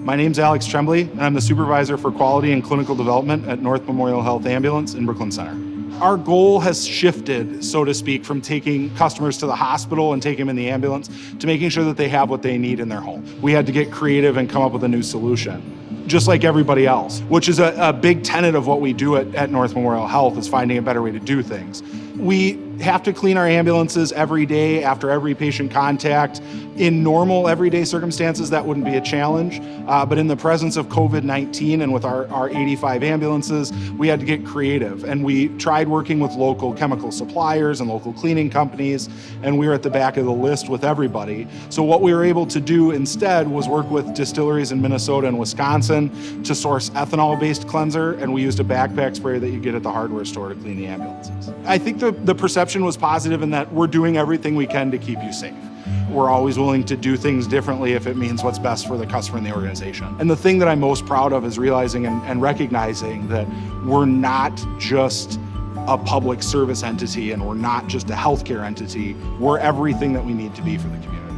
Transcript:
My name's Alex Tremblay, and I'm the Supervisor for Quality and Clinical Development at North Memorial Health Ambulance in Brooklyn Center. Our goal has shifted, so to speak, from taking customers to the hospital and taking them in the ambulance to making sure that they have what they need in their home. We had to get creative and come up with a new solution, just like everybody else, which is a big tenet of what we do at North Memorial Health, is finding a better way to do things. We have to clean our ambulances every day after every patient contact. In normal, everyday circumstances, that wouldn't be a challenge. But in the presence of COVID-19 and with our 85 ambulances, we had to get creative. And we tried working with local chemical suppliers and local cleaning companies, and we were at the back of the list with everybody. So what we were able to do instead was work with distilleries in Minnesota and Wisconsin to source ethanol-based cleanser, and we used a backpack sprayer that you get at the hardware store to clean the ambulances. I think the perception was positive in that we're doing everything we can to keep you safe. We're always willing to do things differently if it means what's best for the customer and the organization. And the thing that I'm most proud of is realizing and recognizing that we're not just a public service entity and we're not just a healthcare entity. We're everything that we need to be for the community.